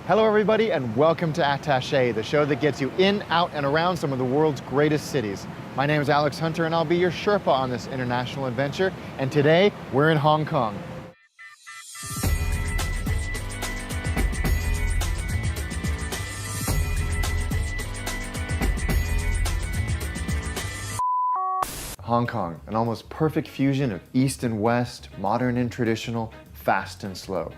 Hello everybody and welcome to Attaché, the show that gets you in, out, and around some of the world's greatest cities. My name is Alex Hunter and I'll be your Sherpa on this international adventure, and today we're in Hong Kong. Hong Kong, an almost perfect fusion of East and West, modern and traditional, fast and slow.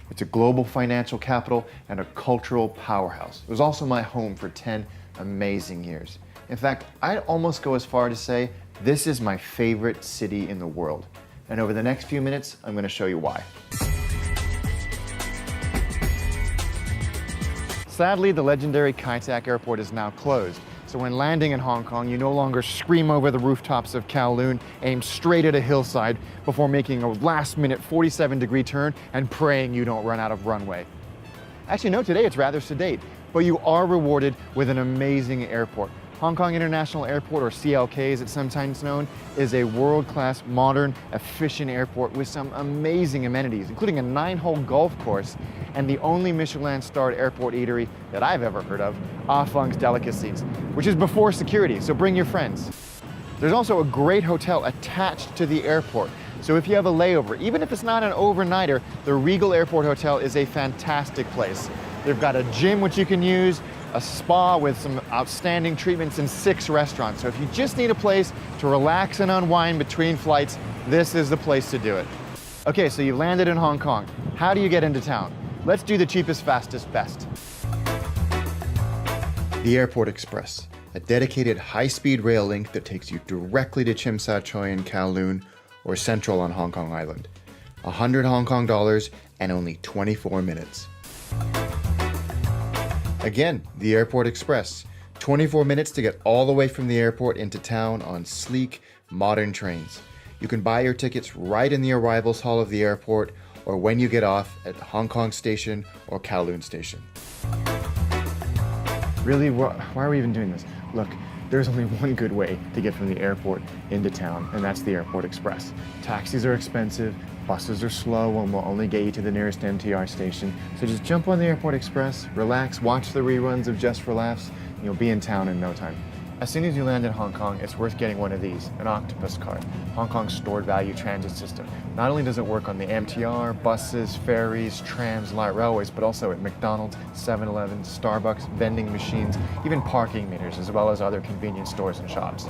It's a global financial capital and a cultural powerhouse. It was also my home for 10 amazing years. In fact, I'd almost go as far to say this is my favorite city in the world. And over the next few minutes, I'm going to show you why. Sadly, the legendary Kai Tak Airport is now closed. So when landing in Hong Kong, you no longer scream over the rooftops of Kowloon, aim straight at a hillside before making a last-minute 47-degree turn and praying you don't run out of runway. Actually, no, today it's rather sedate, but you are rewarded with an amazing airport. Hong Kong International Airport, or CLK as it's sometimes known, is a world-class, modern, efficient airport with some amazing amenities, including a 9-hole golf course and the only Michelin-starred airport eatery that I've ever heard of, Ah Fung's Delicacies, which is before security, so bring your friends. There's also a great hotel attached to the airport, so if you have a layover, even if it's not an overnighter, the Regal Airport Hotel is a fantastic place. They've got a gym which you can use, a spa with some outstanding treatments, and 6 restaurants. So if you just need a place to relax and unwind between flights, this is the place to do it. Okay, so you've landed in Hong Kong. How do you get into town? Let's do the cheapest, fastest, best. The Airport Express, a dedicated high-speed rail link that takes you directly to Tsim Sha Tsui in Kowloon or Central on Hong Kong Island. 100 Hong Kong dollars and only 24 minutes. Again, the Airport Express, 24 minutes to get all the way from the airport into town on sleek, modern trains. You can buy your tickets right in the arrivals hall of the airport or when you get off at Hong Kong Station or Kowloon Station. Really, why are we even doing this? Look, there's only one good way to get from the airport into town, and that's the Airport Express. Taxis are expensive, buses are slow and will only get you to the nearest MTR station. So just jump on the Airport Express, relax, watch the reruns of Just for Laughs, and you'll be in town in no time. As soon as you land in Hong Kong, it's worth getting one of these, an Octopus card, Hong Kong's stored value transit system. Not only does it work on the MTR, buses, ferries, trams, light railways, but also at McDonald's, 7-Eleven, Starbucks, vending machines, even parking meters, as well as other convenience stores and shops.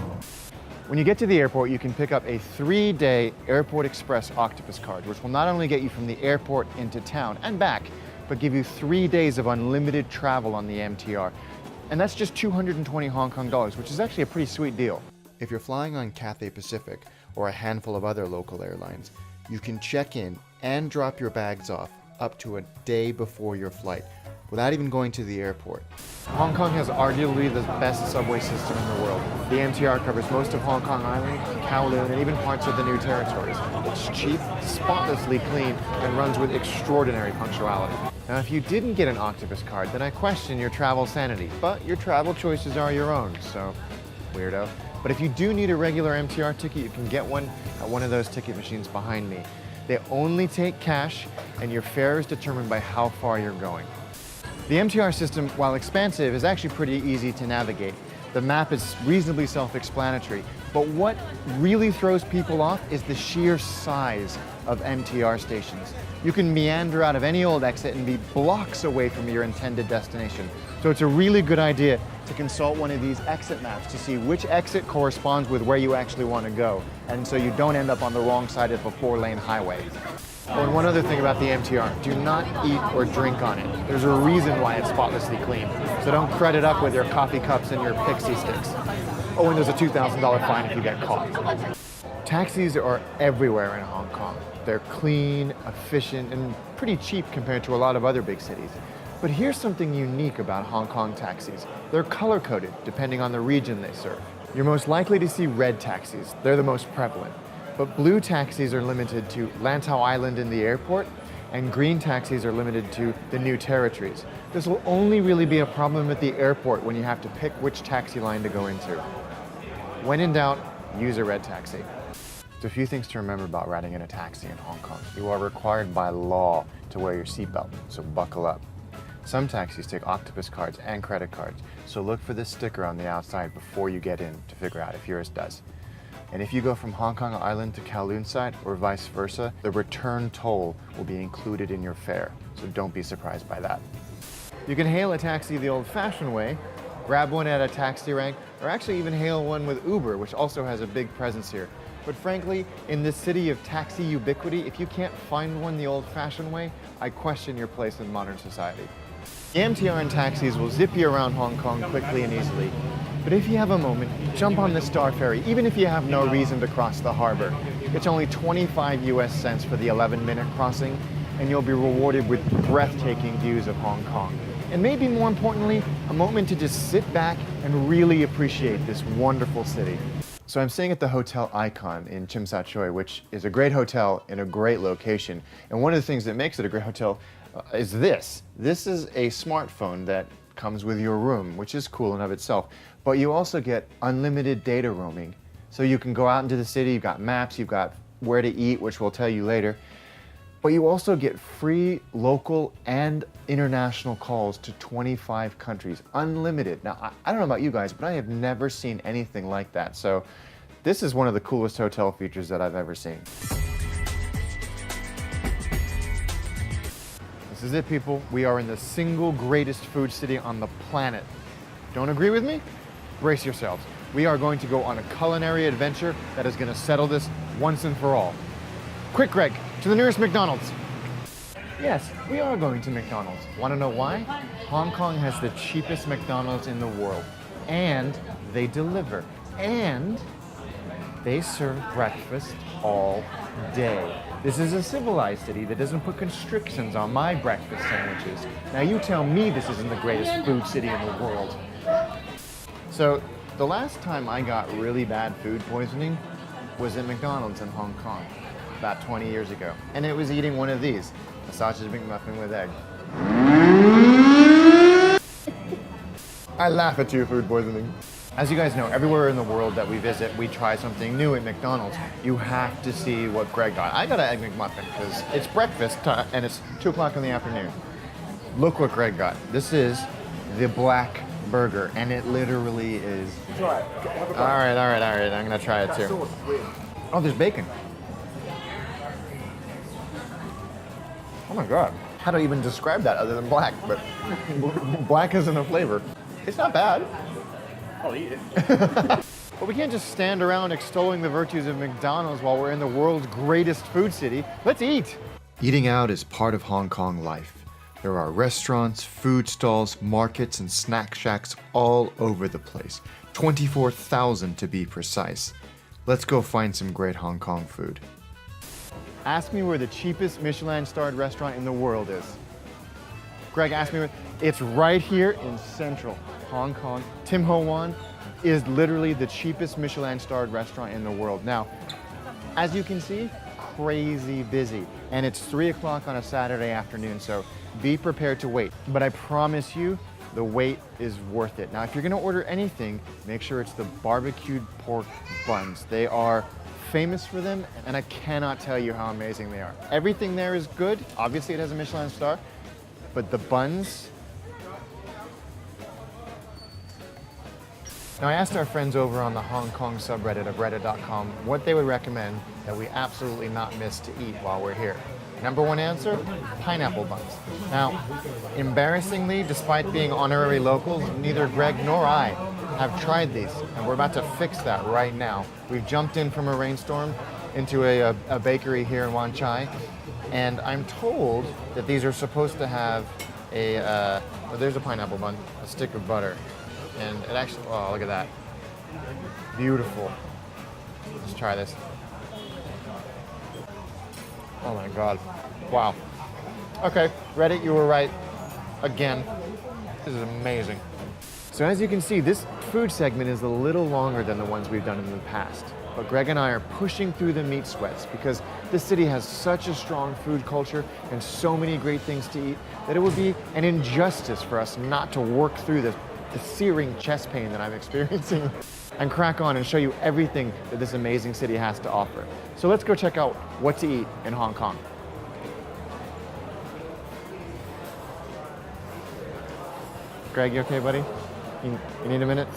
When you get to the airport, you can pick up a 3-day Airport Express Octopus card, which will not only get you from the airport into town and back, but give you 3 days of unlimited travel on the MTR. And that's just 220 Hong Kong dollars, which is actually a pretty sweet deal. If you're flying on Cathay Pacific or a handful of other local airlines, you can check in and drop your bags off up to a day before your flight, without even going to the airport. Hong Kong has arguably the best subway system in the world. The MTR covers most of Hong Kong Island, Kowloon, and even parts of the New Territories. It's cheap, spotlessly clean, and runs with extraordinary punctuality. Now, if you didn't get an Octopus card, then I question your travel sanity, but your travel choices are your own, so weirdo. But if you do need a regular MTR ticket, you can get one at one of those ticket machines behind me. They only take cash, and your fare is determined by how far you're going. The MTR system, while expansive, is actually pretty easy to navigate. The map is reasonably self-explanatory, but what really throws people off is the sheer size of MTR stations. You can meander out of any old exit and be blocks away from your intended destination. So it's a really good idea to consult one of these exit maps to see which exit corresponds with where you actually want to go, and so you don't end up on the wrong side of a 4-lane highway. Oh, and one other thing about the MTR, do not eat or drink on it. There's a reason why it's spotlessly clean, so don't crud it up with your coffee cups and your pixie sticks. Oh, and there's a $2,000 fine if you get caught. Taxis are everywhere in Hong Kong. They're clean, efficient, and pretty cheap compared to a lot of other big cities. But here's something unique about Hong Kong taxis. They're color-coded depending on the region they serve. You're most likely to see red taxis. They're the most prevalent. But blue taxis are limited to Lantau Island in the airport, and green taxis are limited to the New Territories. This will only really be a problem at the airport when you have to pick which taxi line to go into. When in doubt, use a red taxi. There's a few things to remember about riding in a taxi in Hong Kong. You are required by law to wear your seatbelt, so buckle up. Some taxis take Octopus cards and credit cards, so look for this sticker on the outside before you get in to figure out if yours does. And if you go from Hong Kong Island to Kowloon side or vice versa, the return toll will be included in your fare, so don't be surprised by that. You can hail a taxi the old-fashioned way, grab one at a taxi rank, or actually even hail one with Uber, which also has a big presence here. But frankly, in this city of taxi ubiquity, if you can't find one the old-fashioned way, I question your place in modern society. The MTR and taxis will zip you around Hong Kong quickly and easily. But if you have a moment, jump on the Star Ferry, even if you have no reason to cross the harbor. It's only 25 US cents for the 11-minute crossing, and you'll be rewarded with breathtaking views of Hong Kong. And maybe more importantly, a moment to just sit back and really appreciate this wonderful city. So I'm staying at the Hotel Icon in Tsim Sha Tsui, which is a great hotel in a great location. And one of the things that makes it a great hotel is this. This is a smartphone that comes with your room, which is cool in of itself. But you also get unlimited data roaming. So you can go out into the city, you've got maps, you've got where to eat, which we'll tell you later. But you also get free local and international calls to 25 countries, unlimited. Now, I don't know about you guys, but I have never seen anything like that. So this is one of the coolest hotel features that I've ever seen. This is it, people. We are in the single greatest food city on the planet. Don't agree with me? Brace yourselves. We are going to go on a culinary adventure that is going to settle this once and for all. Quick, Greg, to the nearest McDonald's. Yes, we are going to McDonald's. Want to know why? Hong Kong has the cheapest McDonald's in the world. And they deliver. And they serve breakfast all day. This is a civilized city that doesn't put constrictions on my breakfast sandwiches. Now you tell me this isn't the greatest food city in the world. So, the last time I got really bad food poisoning was at McDonald's in Hong Kong, about 20 years ago. And it was eating one of these, a sausage McMuffin with egg. I laugh at you, food poisoning. As you guys know, everywhere in the world that we visit, we try something new at McDonald's. You have to see what Greg got. I got an egg McMuffin because it's breakfast and it's 2 o'clock in the afternoon. Look what Greg got. This is the black burger, and it literally is. Try it. All right. I'm gonna try it too. Oh, there's bacon. Oh my God. How do I even describe that other than black? But black isn't a flavor. It's not bad. I'll eat it. But we can't just stand around extolling the virtues of McDonald's while we're in the world's greatest food city. Let's eat. Eating out is part of Hong Kong life. There are restaurants, food stalls, markets, and snack shacks all over the place. 24,000 to be precise. Let's go find some great Hong Kong food. Ask me where the cheapest Michelin-starred restaurant in the world is. Greg, ask me where. It's right here in central Hong Kong. Tim Ho Wan is literally the cheapest Michelin-starred restaurant in the world. Now, as you can see, crazy busy. And it's 3 o'clock on a Saturday afternoon, so be prepared to wait. But I promise you, the wait is worth it. Now, if you're gonna order anything, make sure it's the barbecued pork buns. They are famous for them, and I cannot tell you how amazing they are. Everything there is good. Obviously, it has a Michelin star, but the buns. Now, I asked our friends over on the Hong Kong subreddit of reddit.com what they would recommend that we absolutely not miss to eat while we're here. Number one answer, pineapple buns. Now, embarrassingly, despite being honorary locals, neither Greg nor I have tried these, and we're about to fix that right now. We've jumped in from a rainstorm into a bakery here in Wan Chai, and I'm told that these are supposed to have well, there's a pineapple bun, a stick of butter, and it actually, oh, look at that. Beautiful. Let's try this. Oh my God. Wow. Okay, Reddit, you were right. Again. This is amazing. So as you can see, this food segment is a little longer than the ones we've done in the past. But Greg and I are pushing through the meat sweats because this city has such a strong food culture and so many great things to eat that it would be an injustice for us not to work through the searing chest pain that I'm experiencing and crack on and show you everything that this amazing city has to offer. So let's go check out what to eat in Hong Kong. Greg, you okay, buddy? You need a minute?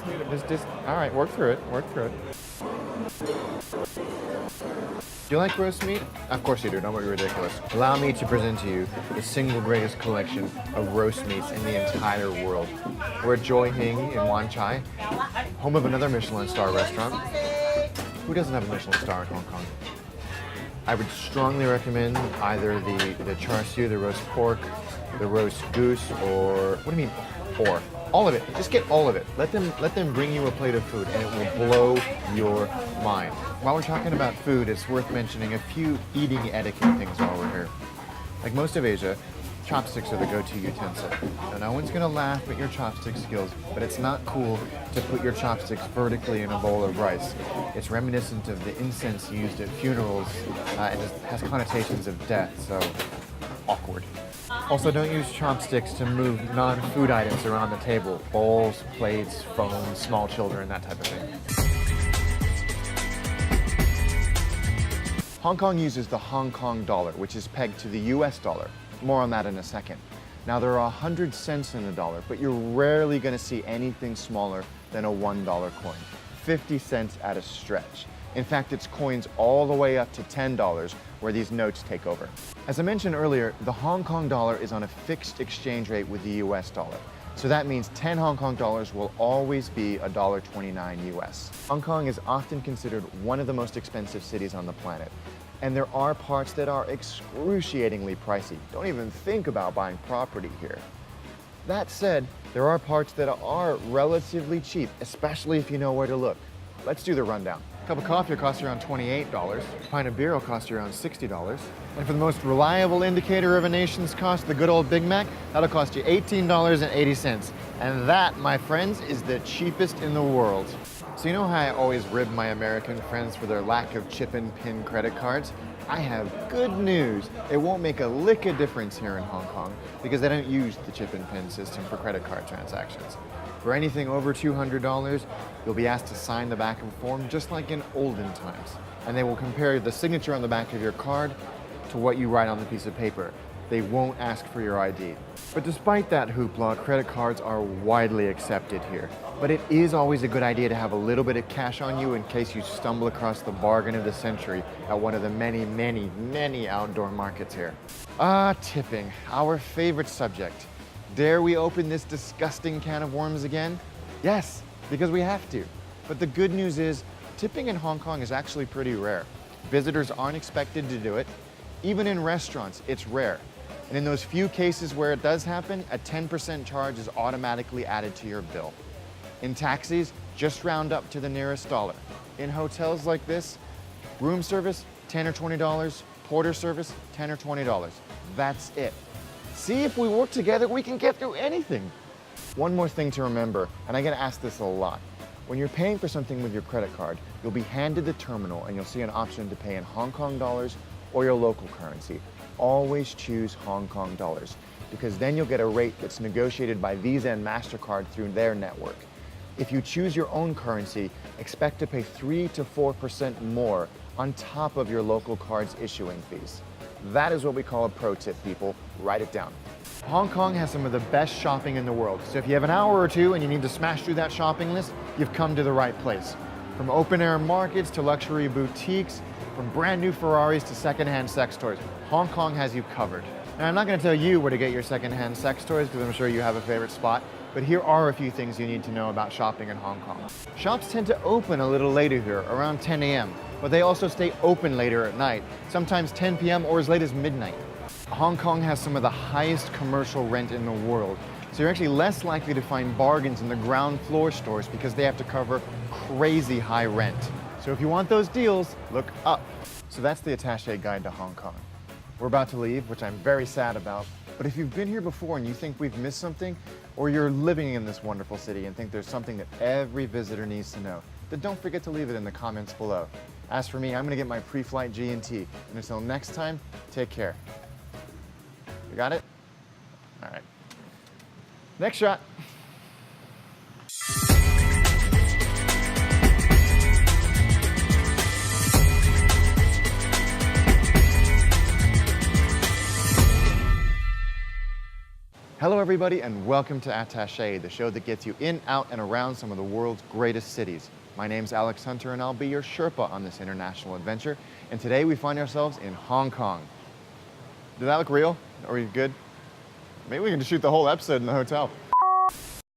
Just, all right, work through it, work through it. Do you like roast meat? Of course you do, don't be ridiculous. Allow me to present to you the single greatest collection of roast meats in the entire world. We're at Joy Hing in Wan Chai, home of another Michelin star restaurant. Who doesn't have a Michelin star in Hong Kong? I would strongly recommend either the char siu, the roast pork, the roast goose, or, what do you mean, or? All of it. Just get all of it. Let them bring you a plate of food and it will blow your mind. While we're talking about food, it's worth mentioning a few eating etiquette things while we're here. Like most of Asia, chopsticks are the go-to utensil. Now, no one's gonna laugh at your chopstick skills, but it's not cool to put your chopsticks vertically in a bowl of rice. It's reminiscent of the incense used at funerals and it has connotations of death, so awkward. Also, don't use chopsticks to move non-food items around the table. Bowls, plates, phones, small children, that type of thing. Hong Kong uses the Hong Kong dollar, which is pegged to the US dollar. More on that in a second. Now, there are 100 cents in the dollar, but you're rarely going to see anything smaller than a $1 coin. 50 cents at a stretch. In fact, it's coins all the way up to $10 where these notes take over. As I mentioned earlier, the Hong Kong dollar is on a fixed exchange rate with the US dollar. So that means 10 Hong Kong dollars will always be $1.29 US. Hong Kong is often considered one of the most expensive cities on the planet. And there are parts that are excruciatingly pricey. Don't even think about buying property here. That said, there are parts that are relatively cheap, especially if you know where to look. Let's do the rundown. A cup of coffee will cost you around $28. A pint of beer will cost you around $60. And for the most reliable indicator of a nation's cost, the good old Big Mac, that'll cost you $18.80. And that, my friends, is the cheapest in the world. So you know how I always rib my American friends for their lack of chip and pin credit cards? I have good news. It won't make a lick of difference here in Hong Kong because they don't use the chip and pin system for credit card transactions. For anything over $200, you'll be asked to sign the back of a form just like in olden times. And they will compare the signature on the back of your card to what you write on the piece of paper. They won't ask for your ID. But despite that hoopla, credit cards are widely accepted here. But it is always a good idea to have a little bit of cash on you in case you stumble across the bargain of the century at one of the many, many, many outdoor markets here. Tipping, our favorite subject. Dare we open this disgusting can of worms again? Yes, because we have to. But the good news is, tipping in Hong Kong is actually pretty rare. Visitors aren't expected to do it. Even in restaurants, it's rare. And in those few cases where it does happen, a 10% charge is automatically added to your bill. In taxis, just round up to the nearest dollar. In hotels like this, room service, $10 or $20. Porter service, $10 or $20. That's it. See, if we work together, we can get through anything. One more thing to remember, and I get asked this a lot. When you're paying for something with your credit card, you'll be handed the terminal and you'll see an option to pay in Hong Kong dollars or your local currency. Always choose Hong Kong dollars because then you'll get a rate that's negotiated by Visa and MasterCard through their network. If you choose your own currency, expect to pay 3 to 4% more on top of your local card's issuing fees. That is what we call a pro tip, people. Write it down. Hong Kong has some of the best shopping in the world. So if you have an hour or two and you need to smash through that shopping list, you've come to the right place. From open air markets to luxury boutiques, from brand new Ferraris to secondhand sex toys, Hong Kong has you covered. Now, I'm not going to tell you where to get your secondhand sex toys because I'm sure you have a favorite spot, but here are a few things you need to know about shopping in Hong Kong. Shops tend to open a little later here, around 10 a.m., but they also stay open later at night, sometimes 10 p.m. or as late as midnight. Hong Kong has some of the highest commercial rent in the world, so you're actually less likely to find bargains in the ground floor stores because they have to cover crazy high rent. So if you want those deals, look up. So that's the attaché guide to Hong Kong. We're about to leave, which I'm very sad about, but if you've been here before and you think we've missed something, or you're living in this wonderful city and think there's something that every visitor needs to know, then don't forget to leave it in the comments below. As for me, I'm gonna get my pre-flight G&T, and until next time, take care. You got it? All right. Next shot. Hello, everybody, and welcome to Attaché, the show that gets you in, out, and around some of the world's greatest cities. My name's Alex Hunter, and I'll be your Sherpa on this international adventure. And today we find ourselves in Hong Kong. Did that look real? Are we good? Maybe we can just shoot the whole episode in the hotel.